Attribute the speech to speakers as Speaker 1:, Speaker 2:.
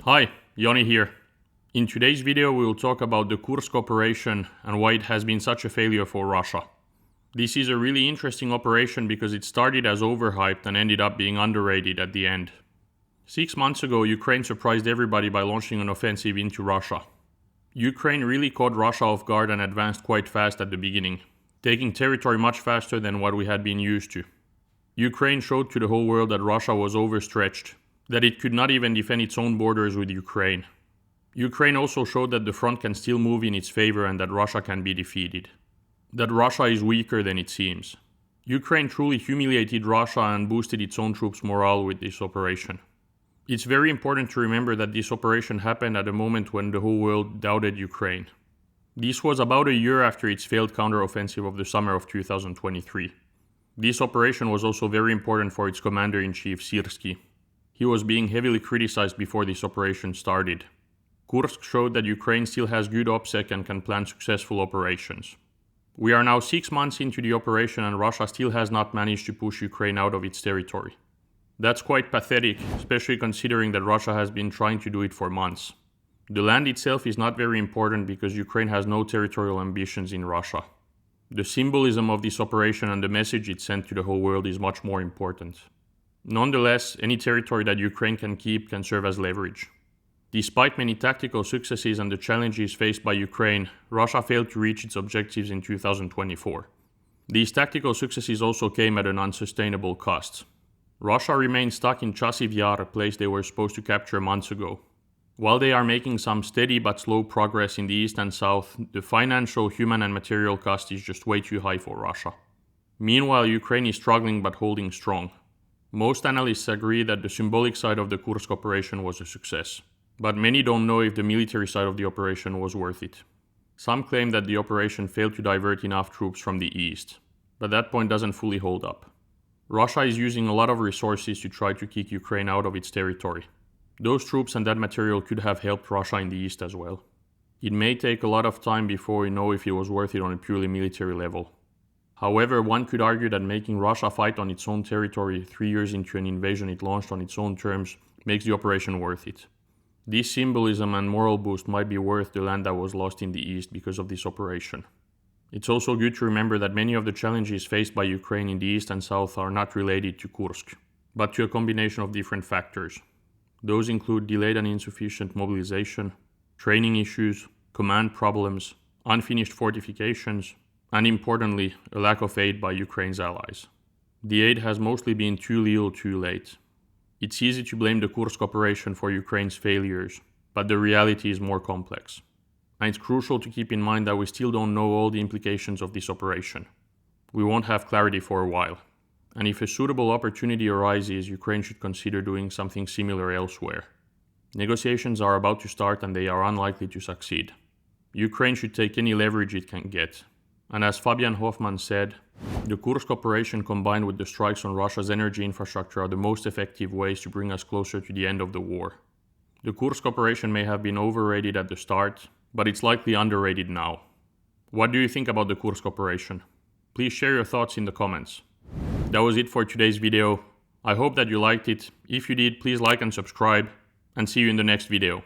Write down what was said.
Speaker 1: Hi, Joni here. In today's video we will talk about the Kursk operation and why it has been such a failure for Russia. This is a really interesting operation because it started as overhyped and ended up being underrated at the end. 6 months ago, Ukraine surprised everybody by launching an offensive into Russia. Ukraine really caught Russia off guard and advanced quite fast at the beginning, taking territory much faster than what we had been used to. Ukraine showed to the whole world that Russia was overstretched, that it could not even defend its own borders with Ukraine. Ukraine also showed that the front can still move in its favor and that Russia can be defeated. That Russia is weaker than it seems. Ukraine truly humiliated Russia and boosted its own troops' morale with this operation. It's very important to remember that this operation happened at a moment when the whole world doubted Ukraine. This was about a year after its failed counteroffensive of the summer of 2023. This operation was also very important for its commander-in-chief, Syrsky. He was being heavily criticized before this operation started. Kursk showed that Ukraine still has good OPSEC and can plan successful operations. We are now 6 months into the operation and Russia still has not managed to push Ukraine out of its territory. That's quite pathetic, especially considering that Russia has been trying to do it for months. The land itself is not very important because Ukraine has no territorial ambitions in Russia. The symbolism of this operation and the message it sent to the whole world is much more important. Nonetheless, any territory that Ukraine can keep can serve as leverage. Despite many tactical successes and the challenges faced by Ukraine, Russia failed to reach its objectives in 2024. These tactical successes also came at an unsustainable cost. Russia remained stuck in Chasiv Yar, a place they were supposed to capture months ago. While they are making some steady but slow progress in the east and south, the financial, human and material cost is just way too high for Russia. Meanwhile, Ukraine is struggling but holding strong. Most analysts agree that the symbolic side of the Kursk operation was a success, but many don't know if the military side of the operation was worth it. Some claim that the operation failed to divert enough troops from the east, but that point doesn't fully hold up. Russia is using a lot of resources to try to kick Ukraine out of its territory. Those troops and that material could have helped Russia in the east as well. It may take a lot of time before we know if it was worth it on a purely military level. However, one could argue that making Russia fight on its own territory 3 years into an invasion it launched on its own terms makes the operation worth it. This symbolism and moral boost might be worth the land that was lost in the east because of this operation. It's also good to remember that many of the challenges faced by Ukraine in the east and south are not related to Kursk, but to a combination of different factors. Those include delayed and insufficient mobilization, training issues, command problems, unfinished fortifications, and importantly, a lack of aid by Ukraine's allies. The aid has mostly been too little too late. It's easy to blame the Kursk operation for Ukraine's failures, but the reality is more complex. And it's crucial to keep in mind that we still don't know all the implications of this operation. We won't have clarity for a while. And if a suitable opportunity arises, Ukraine should consider doing something similar elsewhere. Negotiations are about to start and they are unlikely to succeed. Ukraine should take any leverage it can get. And as Fabian Hoffman said, the Kursk operation combined with the strikes on Russia's energy infrastructure are the most effective ways to bring us closer to the end of the war. The Kursk operation may have been overrated at the start, but it's likely underrated now. What do you think about the Kursk operation? Please share your thoughts in the comments. That was it for today's video. I hope that you liked it. If you did, please like and subscribe, and see you in the next video.